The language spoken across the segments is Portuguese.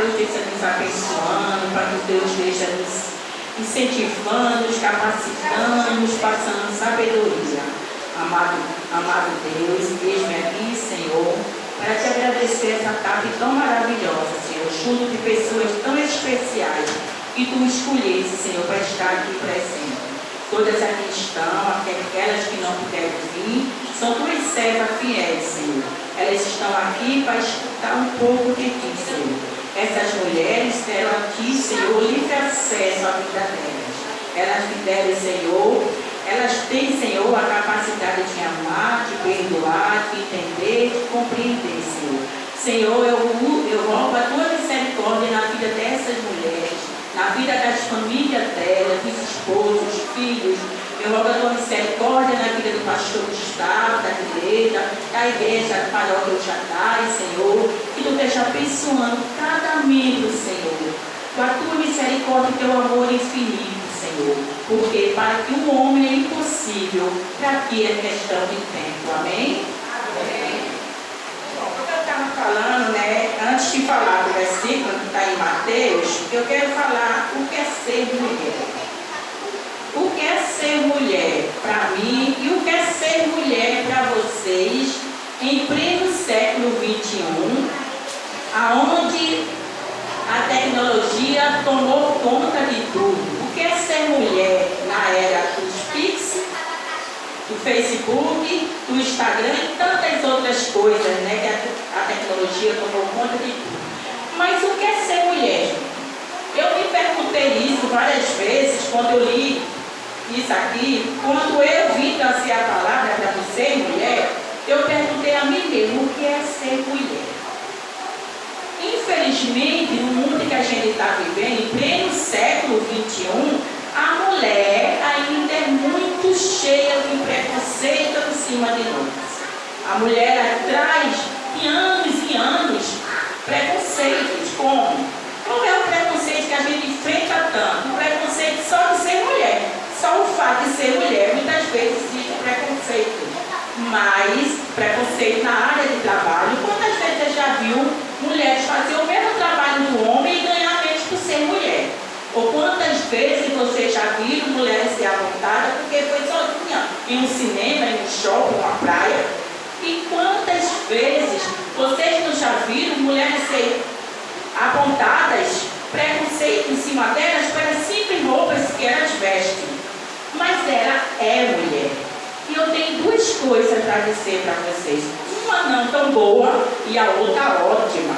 Deus esteja nos abençoando, para que Deus esteja nos incentivando, nos capacitando, nos passando sabedoria. Amado Deus, eis-me aqui, Senhor, para te agradecer essa tarde tão maravilhosa, Senhor, junto de pessoas tão especiais que tu escolheste, Senhor, para estar aqui presente. Todas aqui estão, aquelas que não puderam vir, são tuas servas fiéis, Senhor. Elas estão aqui para escutar um pouco de ti, Senhor. Essas mulheres deram a ti, Senhor, livre acesso à vida delas. Elas te deram, Senhor, elas têm, Senhor, a capacidade de amar, de perdoar, de entender, de compreender, Senhor. Senhor, eu rogo a tua misericórdia na vida dessas mulheres, na vida das famílias delas, dos esposos, filhos. Eu rogo a tua misericórdia na vida do pastor Gustavo, da igreja, da paróquia Oxatai, Senhor, que tu esteja abençoando cada membro, Senhor, com a tua misericórdia e teu amor infinito, Senhor, porque para que o homem é impossível, para ti é questão de tempo, amém? Amém. Bom, como eu estava falando, né, antes de falar do versículo que está em Mateus, eu quero falar o que é ser mulher. O que é ser mulher para mim e o que é ser mulher para vocês em pleno século XXI, aonde a tecnologia tomou conta de tudo. O que é ser mulher na era dos Pix, do Facebook, do Instagram e tantas outras coisas, né, que a tecnologia tomou conta de tudo. Mas o que é ser mulher? Eu me perguntei isso várias vezes quando eu li isso aqui, quando eu vim trazer a palavra para você, mulher, eu perguntei a mim mesmo o que é ser mulher. Infelizmente, no mundo que a gente está vivendo, em pleno século XXI, a mulher ainda é muito cheia de preconceito em cima de nós. A mulher traz de anos preconceitos. Como? Qual é o preconceito que a gente enfrenta tanto? O preconceito só de ser mulher. Só o fato de ser mulher, muitas vezes existe preconceito. Mas preconceito na área de trabalho. Quantas vezes você já viu mulheres fazer o mesmo trabalho do homem e ganhar menos por ser mulher? Ou quantas vezes você já viu mulheres ser apontadas porque foi sozinha em um cinema, em um shopping, uma praia? E quantas vezes vocês não já viram mulheres ser apontadas, preconceito em cima delas pelas simples roupas que elas vestem? Mas ela é mulher. E eu tenho duas coisas para dizer para vocês. Uma não tão boa e a outra ótima.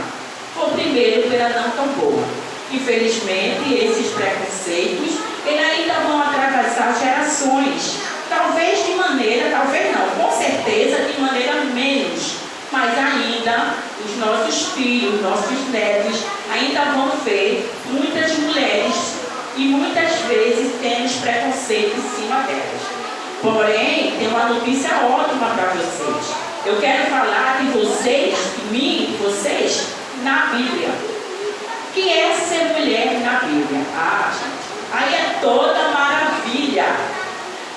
Ou primeiro pela não tão boa. Infelizmente, esses preconceitos, eles ainda vão atravessar gerações. Talvez de maneira, talvez não, com certeza de maneira menos. Mas ainda os nossos filhos, nossos netos, ainda vão ver muitas mulheres e muitas vezes temos preconceito em cima delas. Porém, tem uma notícia ótima para vocês. Eu quero falar de vocês, de mim, de vocês, na Bíblia. O que é ser mulher na Bíblia? Ah, gente, aí é toda maravilha.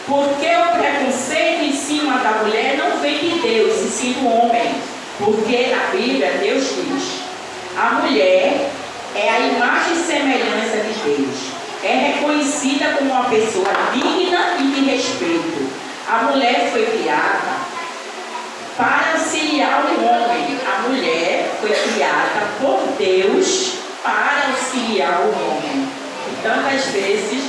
Porque o preconceito em cima da mulher não vem de Deus, e sim do homem. Porque na Bíblia Deus diz: a mulher é a imagem e semelhança de Deus. É reconhecida como uma pessoa digna e de respeito. A mulher foi criada para auxiliar o homem. A mulher foi criada por Deus para auxiliar o homem. E tantas vezes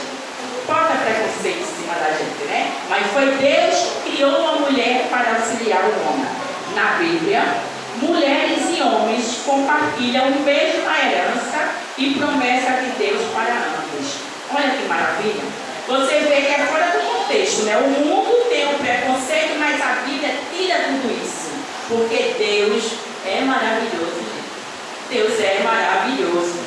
bota preconceito em cima da gente, né? Mas foi Deus que criou a mulher para auxiliar o homem. Na Bíblia, mulheres e homens compartilham a mesma herança e promessa de Deus para ambos. Olha que maravilha. Você vê que é fora do contexto, né? O mundo tem um preconceito, mas a Bíblia tira tudo isso. Porque Deus é maravilhoso, gente. Deus é maravilhoso.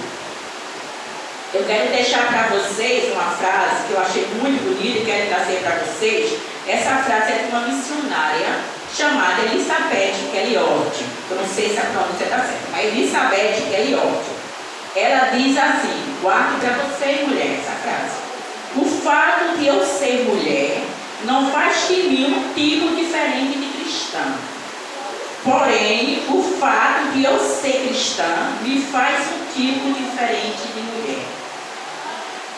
Eu quero deixar para vocês uma frase que eu achei muito bonita e quero trazer para vocês. Essa frase é de uma missionária chamada Elizabeth Elliot. Eu não sei se a pronúncia está certa, mas Elizabeth Elliot. Ela diz assim, guarde para você, mulher, essa frase: o fato de eu ser mulher não faz de mim um tipo diferente de cristã. Porém, o fato de eu ser cristã me faz um tipo diferente de mulher.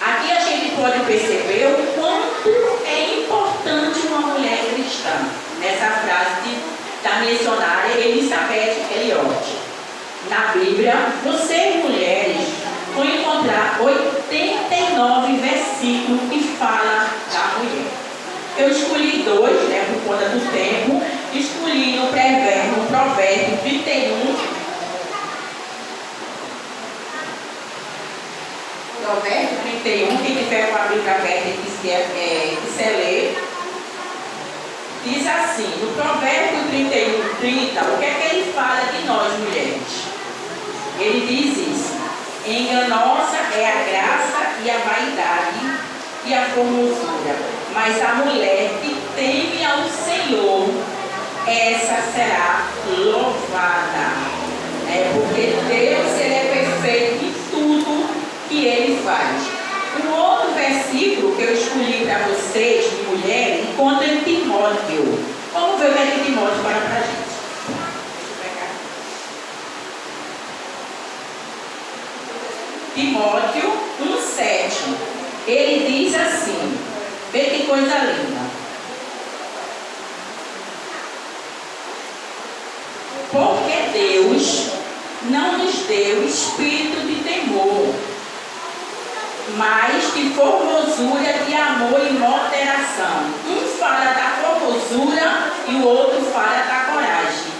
Aqui a gente pode perceber o quanto é importante uma mulher cristã. Nessa frase da missionária Elizabeth Elliot. Na Bíblia, vocês mulheres vão encontrar 89 versículos que falam da mulher. Eu escolhi 2, por conta do tempo. Escolhi no Provérbio 31. Provérbio 31, quem tiver com a Bíblia aberta e quiser ler, diz assim, no Provérbio 31, 30, o que é que ele fala de nós mulheres? Ele diz isso: enganosa é a graça e a vaidade e a formosura, mas a mulher que teme ao Senhor, essa será louvada. Porque Deus, ele é perfeito em tudo que ele faz. Um outro versículo que eu escolhi para vocês, de mulheres, encontra em Timóteo. Vamos ver o que é que Timóteo fala para a gente. Timóteo 1,7. Ele diz assim, vê que coisa linda. Porque Deus não nos deu espírito de temor, mas de formosura, de amor e moderação. Um fala da formosura e o outro fala da coragem.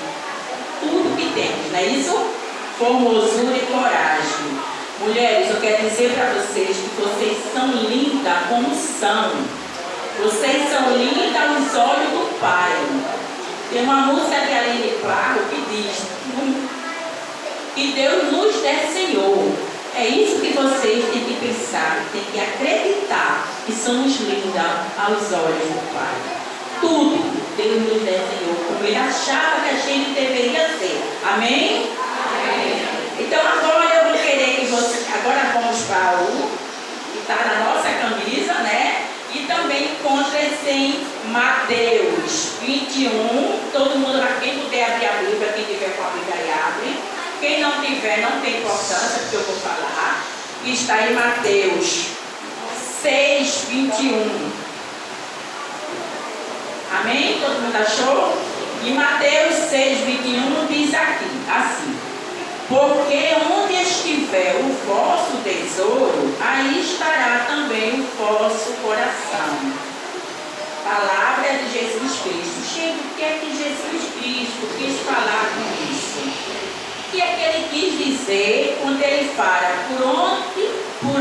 Tudo que temos, não é isso? Formosura e coragem. Mulheres, eu quero dizer para vocês que vocês são lindas como são. Vocês são lindas aos olhos do Pai. Tem uma música de Aline Claro que diz que Deus nos desenhou. É isso que vocês têm que pensar, têm que acreditar que somos lindas aos olhos do Pai. Tudo Deus nos desenhou como Ele achava que a gente deveria ser. Amém? Amém. Então agora eu vou querer que vocês... Agora vamos para o que está na nossa camisa, E também encontra-se em Mateus 21. Todo mundo, quem puder abrir a Bíblia, quem tiver com a Bíblia abre. Quem não tiver, não tem importância, porque eu vou falar. Está em Mateus 6, 21. Amém? Todo mundo achou? E Mateus 6, 21 diz aqui, assim: porque onde estiver o vosso tesouro, aí estará também o vosso coração. Palavra de Jesus Cristo. Chega, o que é que Jesus Cristo quis falar com isso? O que é que ele quis dizer quando ele fala, por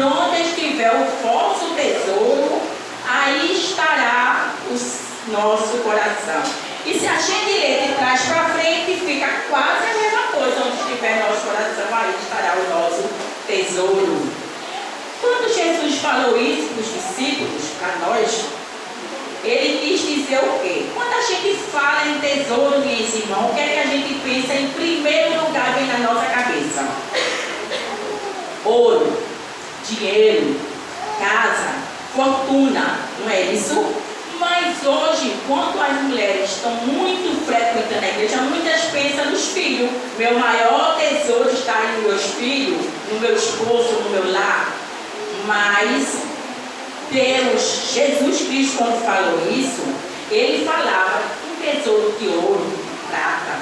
onde estiver o vosso tesouro, aí estará o nosso coração. E se a gente lê de trás para frente, fica quase a mesma coisa. Onde estiver nosso coração, aí estará o nosso tesouro. Quando Jesus falou isso para os discípulos, para nós, ele quis dizer o quê? Quando a gente fala em tesouro, minhas irmãs, o que é que a gente pensa em primeiro lugar vem na nossa cabeça? Ouro, dinheiro, casa, fortuna, não é isso? Mas hoje, enquanto as mulheres estão muito frequentando a igreja, muitas pensam nos filhos. Meu maior tesouro está em meus filhos, no meu esposo, no meu lar. Mas Deus, Jesus Cristo, quando falou isso, ele falava um tesouro de ouro, de prata.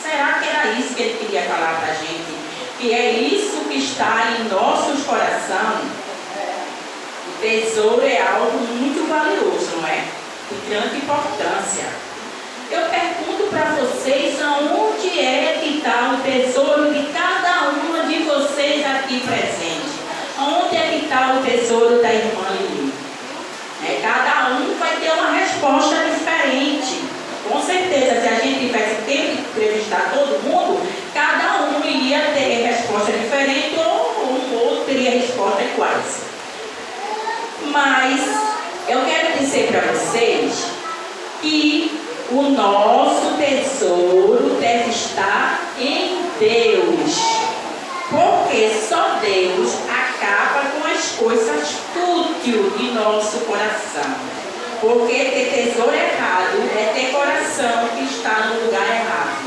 Será que era isso que ele queria falar para a gente? Que é isso que está em nossos corações? O tesouro é algo muito valioso, não é? De grande importância. Eu pergunto para vocês, aonde é que está o tesouro de cada uma de vocês aqui presente? Onde é que está o tesouro da irmã Lili? Cada um vai ter uma resposta diferente. Com certeza, se a gente tivesse tempo de entrevistar todo mundo, cada um iria ter resposta diferente ou um outro teria respostas iguais. Mas eu quero dizer para vocês que o nosso tesouro deve estar em Deus. Porque só Deus acaba com as coisas fúteis de nosso coração. Porque ter tesouro errado é ter coração que está no lugar errado.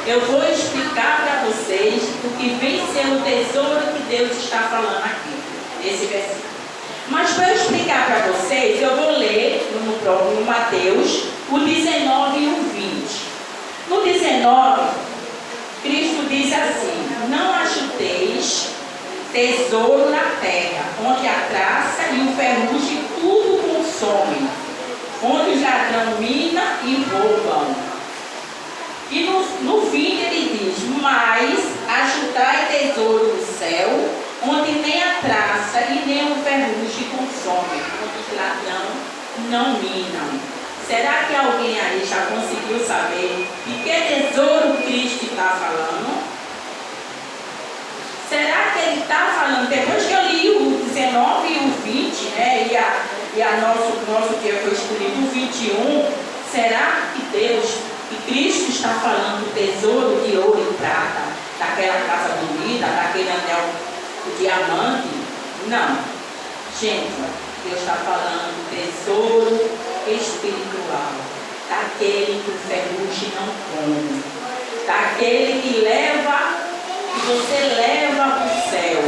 eu vou explicar para vocês o que vem sendo o tesouro que Deus está falando aqui, nesse versículo. Mas para eu explicar para vocês, eu vou ler no Mateus, o 19 e o 20. No 19, Cristo diz assim: não ajusteis tesouro na terra, onde a traça e o ferrugem tudo consomem, onde os ladrão mina e roubam. E no 20 ele diz: mas ajuntai tesouro no céu, onde nem a traça e nem o ferrugem consomem, onde os ladrão não minam. Será que alguém aí já conseguiu saber de que tesouro Cristo está falando? Será que ele está falando, depois que eu li o 19 e o 20, né, nosso dia foi escolhido o 21, será que Cristo está falando do tesouro de ouro e prata, daquela casa bonita, daquele anel de diamante? Não. Gente, Deus está falando do tesouro espiritual, daquele que o ferrugem não come, daquele que você leva para o céu.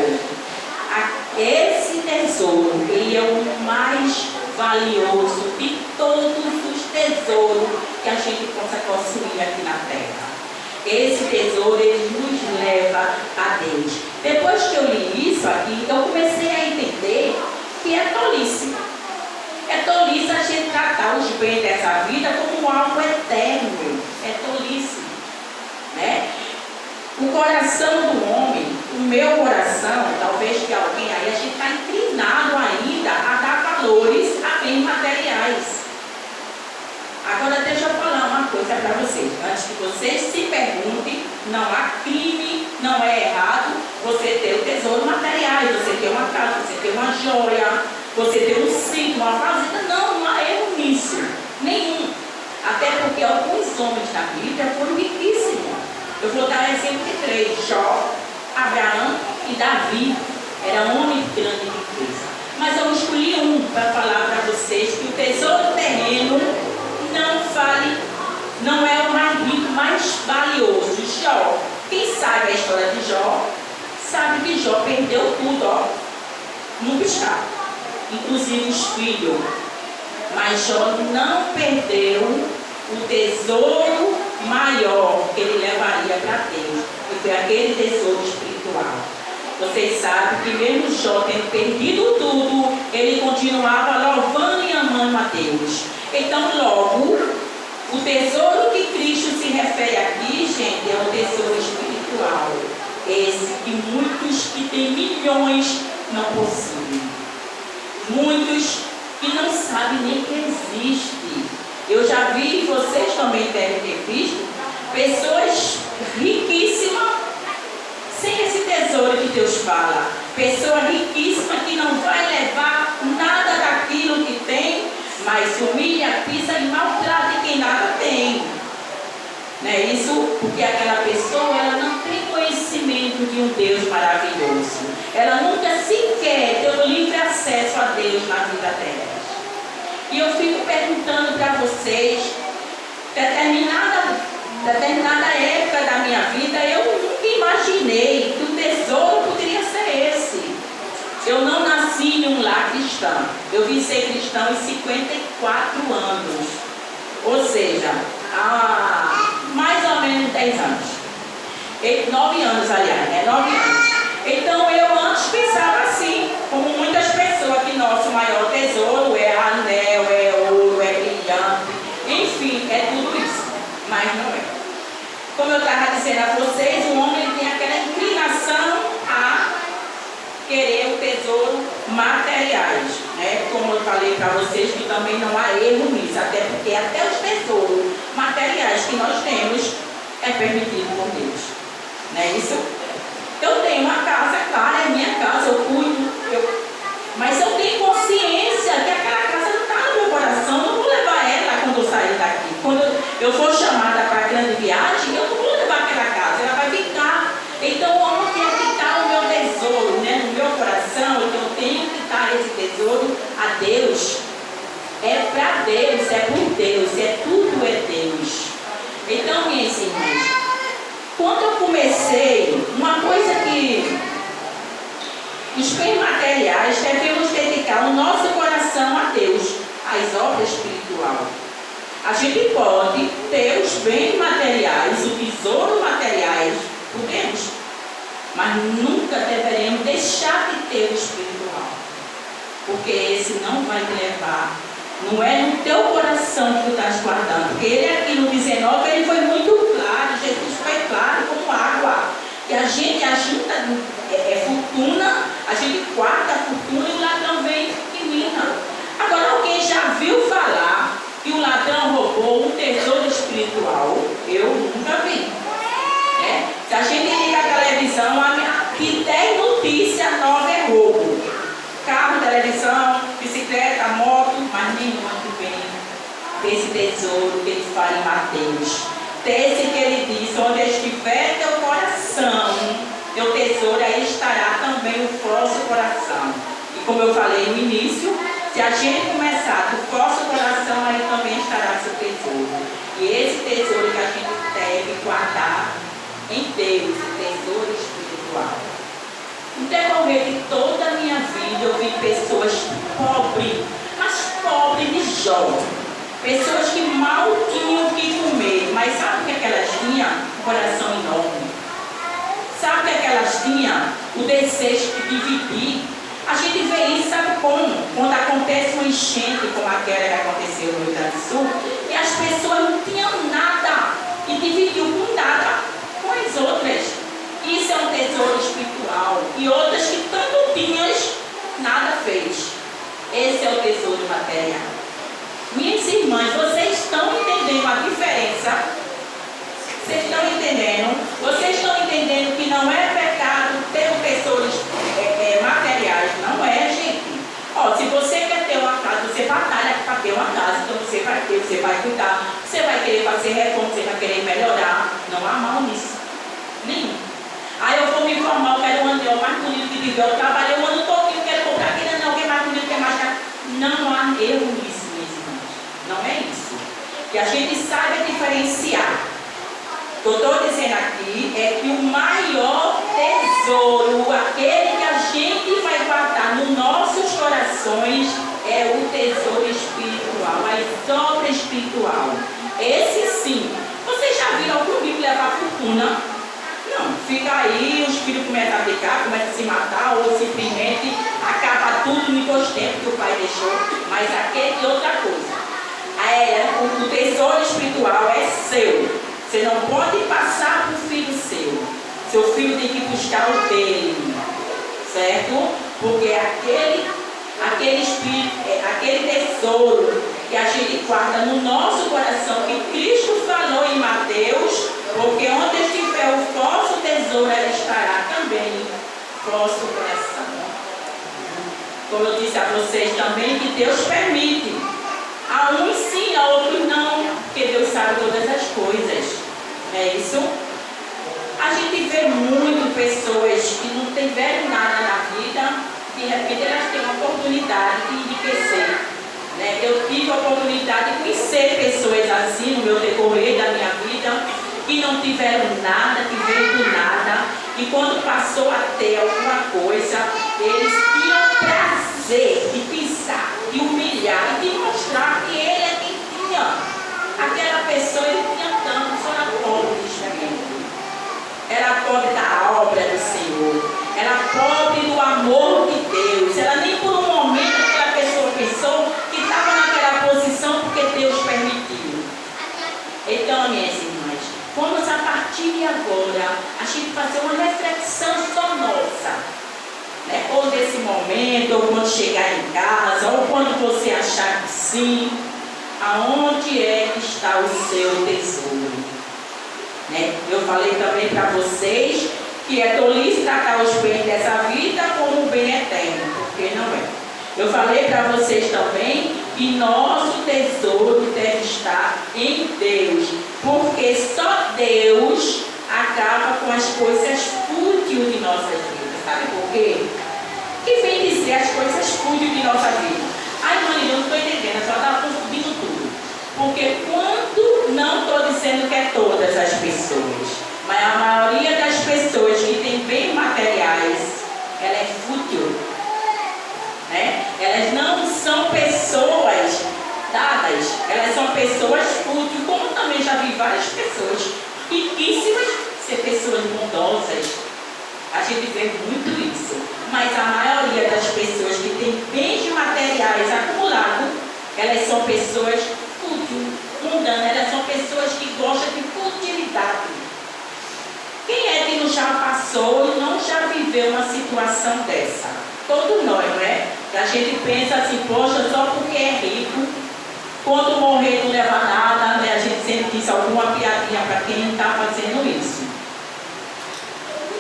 Esse tesouro, ele é o mais valioso de todos os tesouros que a gente possa possuir aqui na terra. Esse tesouro, ele nos leva a Deus. Depois que eu li isso aqui, eu comecei a entender que é tolice. É tolice a gente tratar os bens dessa vida como algo eterno. É tolice, né? O coração do homem, o meu coração, talvez que alguém aí, a gente está inclinado ainda a dar valores a bens materiais. Agora deixa eu falar uma coisa para vocês. Antes que vocês se perguntem, não há crime, não é errado você ter o tesouro materiais, você ter uma casa, você ter uma joia, você ter um sítio, uma fazenda. Não há erro nisso, nenhum. Até porque alguns homens da Bíblia foram riquíssimos. Eu vou dar exemplo de 3, Jó, Abraão e Davi. Era homem de grande riqueza. Mas eu escolhi um para falar para vocês que o tesouro terreno não é o mais rico, mais valioso. Jó, quem sabe a história de Jó, sabe que Jó perdeu tudo, ó, no piscar, inclusive os filhos. Mas Jó não perdeu o tesouro maior que ele levaria para Deus, que foi aquele tesouro espiritual. Vocês sabem que mesmo Jó tendo perdido tudo, ele continuava louvando e amando a Deus. Então logo, o tesouro que Cristo se refere aqui, gente, é o tesouro espiritual. Esse que muitos que têm milhões não possuem. Muitos que não sabem nem que existe. Eu já vi, vocês também devem ter visto, pessoas riquíssimas sem esse tesouro que Deus fala. Pessoa riquíssima que não vai levar nada daquilo que tem, mas humilha, pisa e maltrata quem nada tem. Não é isso? Porque aquela pessoa, ela não tem conhecimento de um Deus maravilhoso. Ela nunca sequer deu livre acesso a Deus na vida dela. E eu fico perguntando para vocês, determinada época da minha vida, eu nunca imaginei que o tesouro poderia ser esse. Eu não nasci em um lar cristão. Eu vim ser cristão em 54 anos. Ou seja, há mais ou menos 10 anos. 9 anos, aliás, né? 9 anos. Então eu antes pensava assim, como muitas pessoas, que nosso maior tesouro é anel, é ouro, é brilhante, enfim, é tudo isso. Mas não é. Como eu estava dizendo a vocês, o homem ele tem aquela inclinação a querer o tesouro materiais, né? Como eu falei para vocês, que também não há erro nisso, até porque até os tesouros materiais que nós temos é permitido por Deus, não é isso? Eu tenho uma casa, claro, é minha casa, eu cuido, mas eu tenho consciência que aquela casa não está no meu coração, eu não vou levar ela quando eu sair daqui. Quando eu for chamada para a grande viagem, eu não vou levar aquela casa, ela vai ficar. Então, onde é que está o meu tesouro, né? No meu coração, então eu tenho que dar esse tesouro a Deus. É para Deus, é por Deus, tudo é Deus. Então, minhas irmãs, terceiro, uma coisa que os bens materiais devemos dedicar o nosso coração a Deus, às obras espirituais. A gente pode ter os bens materiais, o tesouro materiais, podemos, mas nunca deveremos deixar de ter o espiritual, porque esse não vai te levar. Não é no teu coração que tu estás guardando, porque ele aqui no 19, ele foi muito claro, Jesus foi claro como água, que a gente ajunta fortuna, a gente guarda a fortuna e o ladrão vem e mina. Agora, alguém já viu falar que o ladrão roubou um tesouro espiritual? Eu nunca vi. Se a gente liga a televisão, que tem notícia nova é roubo. Carro, televisão, bicicleta, moto, mas nenhuma que vem desse tesouro que ele fala em Mateus. Desse que ele diz, onde estiver teu coração, teu tesouro, aí estará também o vosso coração. E como eu falei no início, se a gente começar do vosso coração, aí também estará seu tesouro. E esse tesouro que a gente deve guardar em Deus, o tesouro espiritual. No decorrer de toda a minha vida, eu vi pessoas pobres, mas pobres de Jó. Pessoas que mal tinham o que comer, mas sabe o que elas tinham? Um coração enorme. Sabe o que elas tinham? O desejo de dividir. A gente vê isso, sabe como? Quando acontece uma enchente, como aquela que aconteceu no Rio Grande do Sul, e as pessoas não tinham nada e dividiu com nada com as outras. Isso é um tesouro espiritual. E outras que tanto tinhas, nada fez. Esse é o tesouro material. Minhas irmãs, vocês estão entendendo a diferença? Vocês estão entendendo? Vocês estão entendendo que não é pecado ter tesouros materiais? Não é, gente. Se você quer ter uma casa, você batalha para ter uma casa. Então você vai ter, você vai cuidar. Você vai querer fazer reforma, você vai querer melhorar. Não há mal nisso. Nenhum. Aí eu vou me formar, eu quero um anel mais bonito que tiver. Eu trabalhei um ano todo, eu quero comprar aquele anel que é mais bonito, que é mais caro. Não há erro nisso, minhas irmãs. Não é isso. Que a gente saiba diferenciar. O que eu estou dizendo aqui é que o maior tesouro, aquele que a gente vai guardar nos nossos corações, é o tesouro espiritual, as obras espiritual. Esse sim. Vocês já viram algum filho levar fortuna? Não, fica aí, os filhos começam a ficar, começam a se matar, ou simplesmente acaba tudo no dois tempos que o pai deixou, mas aquele é outra coisa. O tesouro espiritual é seu. Você não pode passar para o filho seu. Seu filho tem que buscar o dele, certo? Porque aquele tesouro que a gente guarda no nosso coração, que Cristo falou em Mateus, porque onde estiver o vosso tesouro, ela estará também o vosso coração. Como eu disse a vocês também, que Deus permite. A uns sim, a outros não, porque Deus sabe todas as coisas. É isso? A gente vê muito pessoas que não tiveram nada na vida, de repente elas têm a oportunidade de enriquecer. Eu tive a oportunidade de conhecer pessoas assim no meu decorrer da minha vida, que não tiveram nada, que veio do nada, e quando passou a ter alguma coisa, eles tinham prazer de pisar, de humilhar e de mostrar que ele é quem tinha. Aquela pessoa, ele tinha tanto, só era pobre de espírito. Era pobre da obra do Senhor. Era pobre do amor de Deus. Ela nem por um momento aquela pessoa pensou que estava naquela posição porque Deus permitiu. Então, minhas irmãs, vamos a partir de agora a gente fazer uma reflexão só nossa. Ou desse momento, ou quando chegar em casa, ou quando você achar que sim. Aonde é que está o seu tesouro? Eu falei também para vocês que é tolice tratar os bens dessa vida como um bem eterno, porque não é. Eu falei para vocês também que nosso tesouro deve estar em Deus, porque só Deus acaba com as coisas fúteis de nossas vidas. Sabe por quê? O que vem dizer as coisas fúteis de nossa vida? Ai, mãe, eu não estou entendendo, só estava confundindo tudo. Porque quando, não estou dizendo que é todas as pessoas, mas a maioria das pessoas ela é fútil, né? Elas não são pessoas dadas, elas são pessoas fúteis, como também já vi várias pessoas riquíssimas ser pessoas bondosas. A gente vê muito isso, mas a maioria das pessoas que têm bens materiais acumulados, elas são pessoas fúteis, mundanas, elas são pessoas que gostam de futilidade. Quem é que não já passou e não já viveu uma situação dessa? Todos nós, não é? A gente pensa assim, poxa, só porque é rico, quando morrer não leva nada, né? A gente sempre diz alguma piadinha para quem está fazendo isso.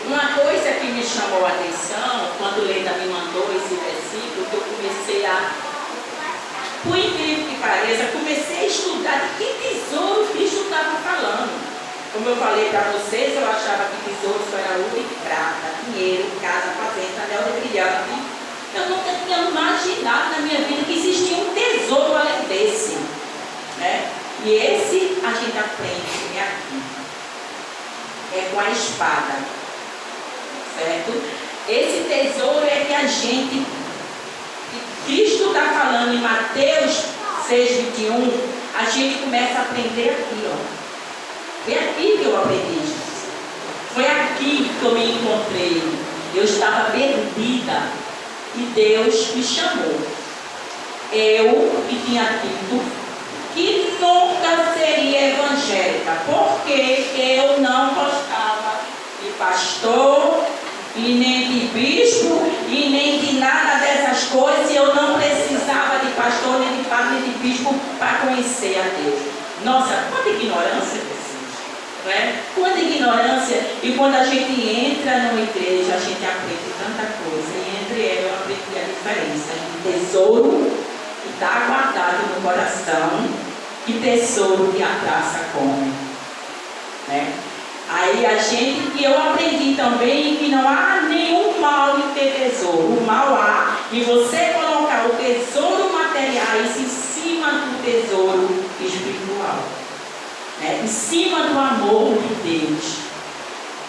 Uma coisa que me chamou a atenção, quando Leda me mandou esse versículo, que eu comecei a, por incrível que pareça, comecei a estudar de que tesouro Cristo estava falando. Como eu falei para vocês, eu achava que tesouro só era ouro e prata, dinheiro, casa, fazenda, anel de brilhante. Eu nunca tinha imaginado na minha vida que existia um tesouro além desse, né? E esse a gente aprende aqui. É com a espada. Certo? Esse tesouro é que a gente, que Cristo está falando em Mateus 6:21, a gente começa a aprender aqui, ó. Foi aqui que eu aprendi isso. Foi aqui que eu me encontrei. Eu estava perdida e Deus me chamou. Eu que tinha dito que nunca seria evangélica, porque eu não gostava de pastor, e nem de bispo, e nem de nada dessas coisas. Eu não precisava de pastor, nem de padre, nem de bispo para conhecer a Deus. Nossa, quanta ignorância, pessoas, não é? Quanta ignorância. E quando a gente entra numa igreja, a gente aprende tanta coisa. E entre elas eu aprendi a diferença de tesouro que está guardado no coração e tesouro que a traça come, né? Aí e eu aprendi também que não há nenhum mal em ter tesouro. O mal há em você colocar o tesouro materiais em cima do tesouro espiritual, né? Em cima do amor de Deus.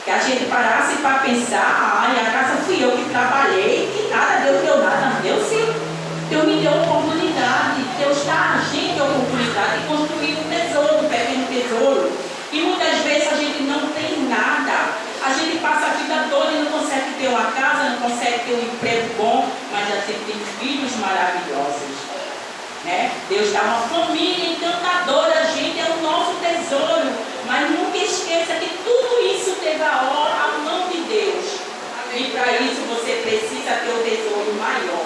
Que a gente parasse para pensar, ai, a casa fui eu que trabalhei, que nada, Deus deu nada. Deus sim, Deus me deu oportunidade, Deus dá a gente a oportunidade de construir um tesouro, um pequeno tesouro. E muitas vezes a gente não tem nada. A gente passa a vida toda e não consegue ter uma casa, não consegue ter um emprego bom, mas a gente tem filhos maravilhosos, né? Deus dá uma família encantadora, a gente é o nosso tesouro. Mas nunca esqueça que tudo isso teve a mão de Deus. E para isso você precisa ter o tesouro maior.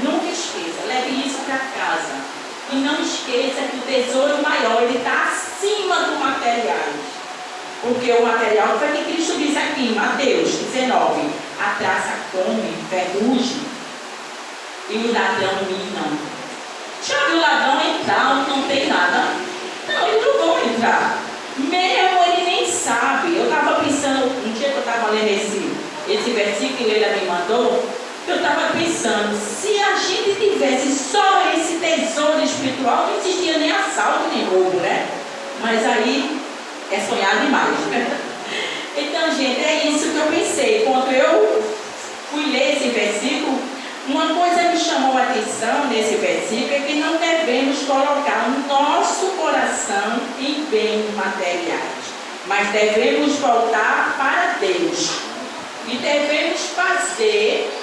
Nunca esqueça, leve isso para casa. E não esqueça que o tesouro maior, ele está acima do material. Porque o material foi que Cristo diz aqui em Mateus 19. A traça come, ferrugem, e o ladrão mina. Já viu o ladrão entrar onde não tem nada? Não, eles não vão entrar. Mesmo ele nem sabe. Eu estava pensando, um dia que eu estava lendo esse versículo que ele me mandou, eu estava pensando, se a gente tivesse só esse tesouro espiritual, não existia nem assalto, nem roubo, né? Mas aí é sonhar demais, né? Então, gente, é isso que eu pensei. Quando eu fui ler esse versículo, uma coisa me chamou a atenção nesse versículo, é que não devemos colocar o nosso coração em bens materiais, mas devemos voltar para Deus. E devemos fazer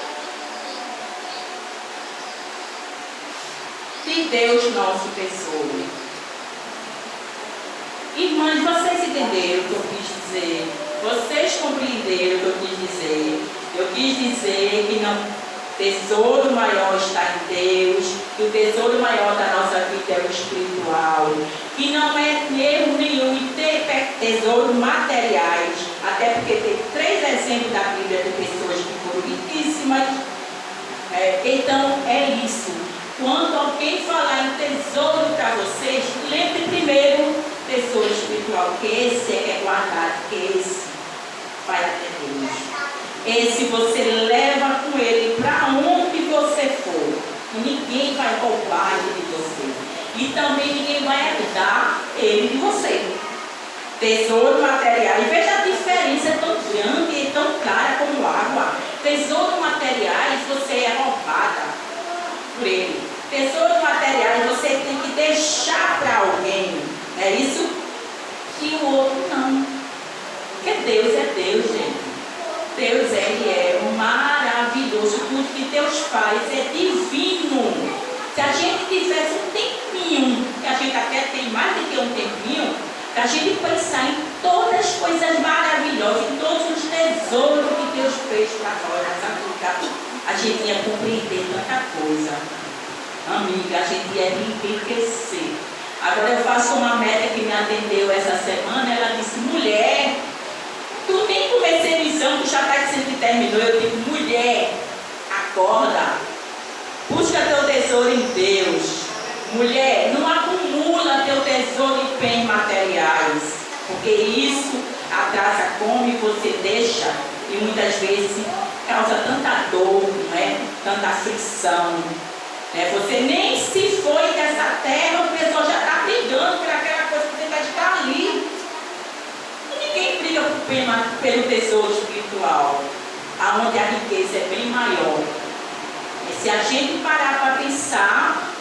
de Deus nosso tesouro. Irmãs, vocês entenderam o que eu quis dizer? Vocês compreenderam o que eu quis dizer? Eu quis dizer que não, tesouro maior está em Deus, que o tesouro maior da nossa vida é o espiritual, que não é erro nenhum em ter tesouros materiais, até porque tem 3 exemplos da Bíblia de pessoas que foram riquíssimas. Então é isso. Quando alguém falar em tesouro para vocês, lembre primeiro tesouro espiritual, que esse é que é guardado, que esse vai até Deus. Esse você leva com ele para onde você for. E ninguém vai roubar ele de você. E também ninguém vai herdar ele de você. Tesouro material. E veja a diferença, é tão grande e tão clara como água. Tesouros materiais, você é roubada por ele. Tesouros materiais, você tem que deixar para alguém. É isso? E o outro não. Porque Deus é Deus, gente. Deus, Ele é maravilhoso. Tudo que Deus faz é divino. Se a gente tivesse um tempinho, que a gente até tem mais do que um tempinho, a gente pensar em todas as coisas maravilhosas, em todos os tesouros que Deus fez para nós nessa vida, a gente ia compreender tanta coisa. Amiga, a gente ia enriquecer. Agora eu faço uma médica que me atendeu essa semana, ela disse, mulher, tu nem comecei missão, tu já está dizendo que terminou. Eu digo, mulher, acorda, busca teu tesouro em Deus. Mulher, não acumula teu tesouro em bens materiais, porque isso atrasa como você deixa e muitas vezes causa tanta dor, não é? Tanta aflição. Você nem se foi dessa terra, o pessoal já está brigando por aquela coisa que você vai estar ali. E ninguém briga pelo tesouro espiritual, aonde a riqueza é bem maior. E se a gente parar para pensar,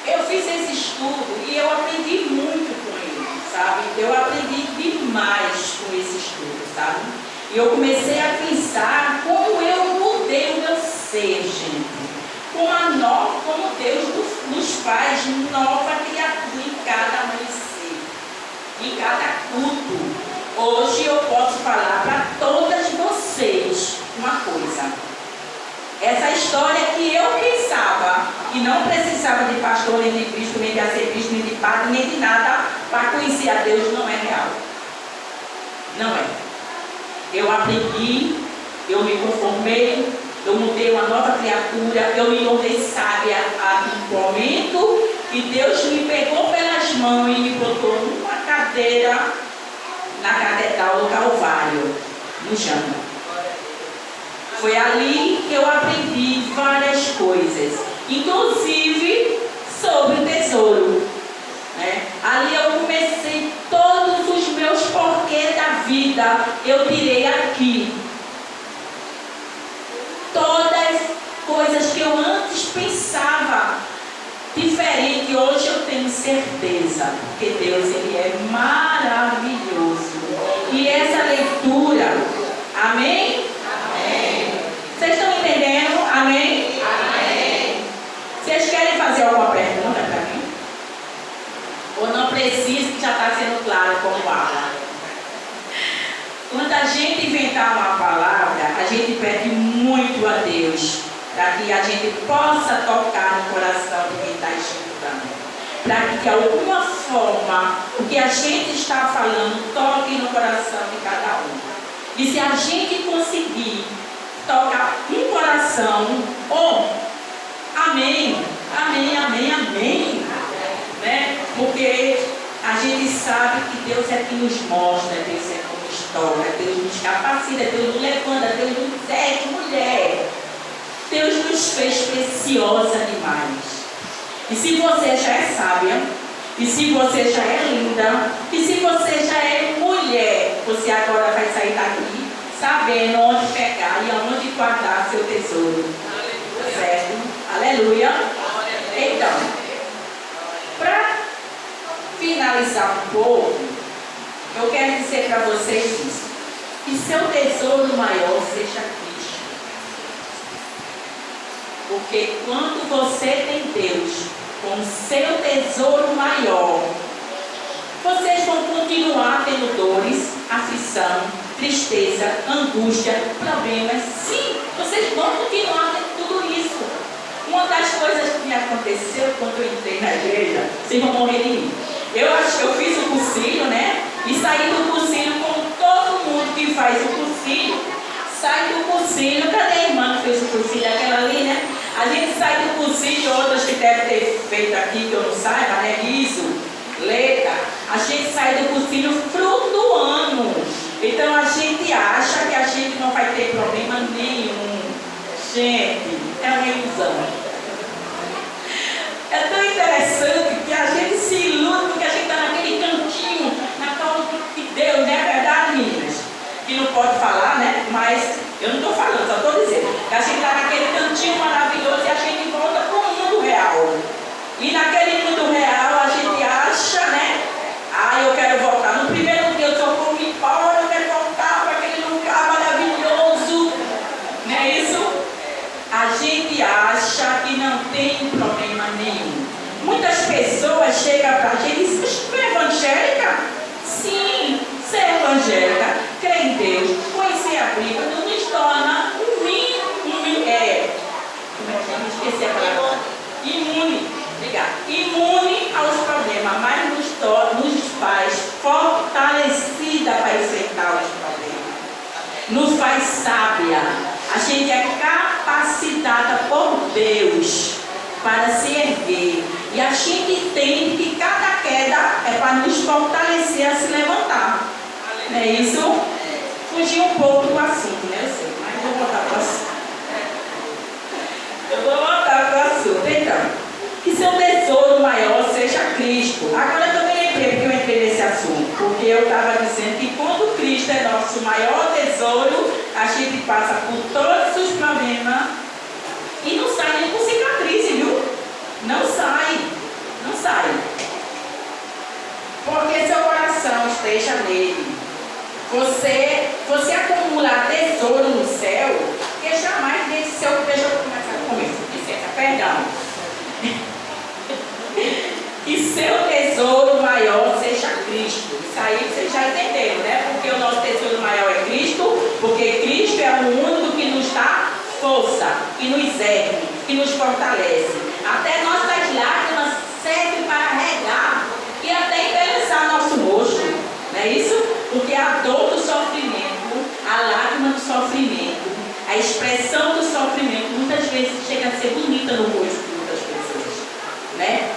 eu fiz esse estudo e eu aprendi muito com ele, sabe? Eu aprendi demais com esse estudo, sabe? E eu comecei a pensar como eu mudei o meu ser, gente. Como Deus nos faz nova criatura em cada amanhecer, em cada culto. Hoje eu posso falar para todas vocês uma coisa. Essa história que eu pensava que não precisava de pastor, nem de bispo, nem de arcebispo, nem de padre, nem de nada para conhecer a Deus, não é real. Não é. Eu aprendi, eu me conformei, eu mudei uma nova criatura, eu me tornei sábia a um momento que Deus me pegou pelas mãos e me botou numa cadeira na Catedral do Calvário, no Jana. Foi ali que eu aprendi várias coisas, inclusive sobre o tesouro. Ali eu comecei todos os meus porquês da vida, eu tirei aqui. Todas coisas que eu antes pensava diferente, hoje eu tenho certeza, porque Deus, Ele é maravilhoso. E essa leitura, amém? Vocês estão entendendo? Amém? Amém. Vocês querem fazer alguma pergunta para mim? Ou não precisa, que já está sendo claro como fala? Quando a gente inventar uma palavra, a gente pede muito a Deus, para que a gente possa tocar no coração de quem está escutando. Para que de alguma forma, o que a gente está falando, toque no coração de cada um. E se a gente conseguir tocar um coração, amém, amém, amém, amém, porque a gente sabe que Deus é quem nos mostra, Deus é quem nos toca, Deus nos capacita, Deus nos levanta, Deus nos ergue, mulher. Deus nos fez preciosa demais. E se você já é sábia, e se você já é linda, e se você já é mulher, você agora vai sair daqui sabendo onde pegar e aonde guardar seu tesouro. Aleluia. Certo? Aleluia. Então, para finalizar um pouco, eu quero dizer para vocês isso. Que seu tesouro maior seja Cristo. Porque quando você tem Deus como seu tesouro maior, vocês vão continuar tendo dores, aflição, tristeza, angústia, problemas. Sim, vocês vão continuar tendo tudo isso. Uma das coisas que me aconteceu quando eu entrei na igreja, vocês vão morrer de mim. Eu fiz o cursilho, e saí do cursilho como todo mundo que faz o cursilho. Sai do cursilho, cadê a irmã que fez o cursilho? Aquela ali, A gente sai do cursilho, outras que devem ter feito aqui, que eu não saiba, Isso, Leda. A gente sai do cursilho flutuando. Então a gente acha que a gente não vai ter problema nenhum. Gente, é uma ilusão. É tão interessante que a gente se ilude porque a gente está naquele cantinho, na causa de Deus, não é verdade, meninas? Que não pode falar, Mas Eu não estou falando, só estou dizendo que a gente está naquele cantinho maravilhoso e a gente volta para o mundo real. E naquele mundo real a gente acha, né? Eu quero voltar. No primeiro dia eu só vou me embora, eu quero voltar para aquele lugar maravilhoso. Não é isso? A gente acha que não tem problema nenhum. Muitas pessoas chegam para a gente e dizem: "Tu é evangélica?" Sim, ser evangélica, crer em Deus, conhecer a Bíblia, não nos torna esqueci a palavra. Imune. Obrigada. Imune aos problemas, mas nos faz fortalecida para enfrentar os problemas. Nos faz sábia. A gente é capacitada por Deus para se erguer. E a gente entende que cada queda é para nos fortalecer a se levantar. Não é isso? Fugir um pouco do assunto, né? Eu sei, mas vou voltar para o assunto. Então, que seu tesouro maior seja Cristo. Agora eu também lembrei porque eu entrei nesse assunto. Porque eu estava dizendo que quando Cristo é nosso maior tesouro, a gente passa por todos os problemas e não sai nem com cicatriz, viu? Não sai. Não sai. Porque seu coração esteja nele. Você acumula tesouro no céu, que jamais desse céu. Deixa eu começar a comer. Licença, perdão. Que seu tesouro maior seja Cristo. Isso aí vocês já entenderam, né? Porque o nosso tesouro maior é Cristo, porque Cristo é o único que nos dá força, que nos ergue, que nos fortalece. Até nossas lágrimas servem para regar e até embelezar nosso rosto. Não é isso? Porque a dor do sofrimento, a lágrima do sofrimento, a expressão do sofrimento, muitas vezes chega a ser bonita no rosto de muitas pessoas. Né?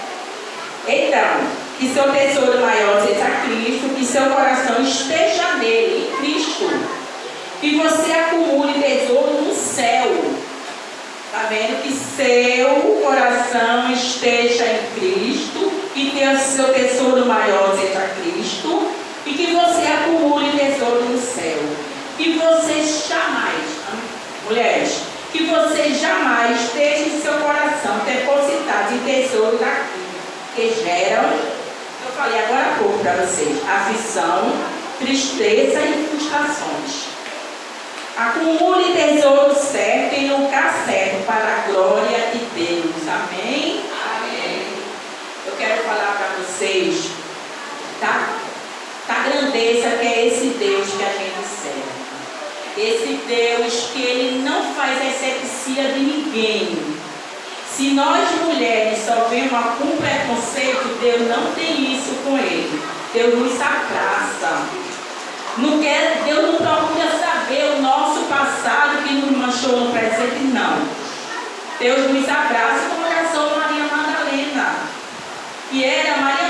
Então, que seu tesouro maior seja Cristo, que seu coração esteja nele, em Cristo. Que você acumule tesouro no céu. Está vendo? Que seu coração esteja em Cristo, que tenha seu tesouro maior seja Cristo, e que você acumule tesouro no céu. Que você jamais, mulheres, que você jamais deixe em seu coração depositado em tesouro daqui, que geram, eu falei agora há pouco para vocês, aflição, tristeza e frustrações. Acumule tesouro certo em lugar certo para a glória de Deus. Amém? Amém. Eu quero falar para vocês da grandeza que é esse Deus que a gente serve. Esse Deus que Ele não faz exceção de ninguém. Se nós mulheres só vemos algum preconceito, Deus não tem isso com Ele. Deus nos abraça. Deus não procura saber o nosso passado que nos manchou no presente, não. Deus nos abraça como a oração de Maria Madalena, que era Maria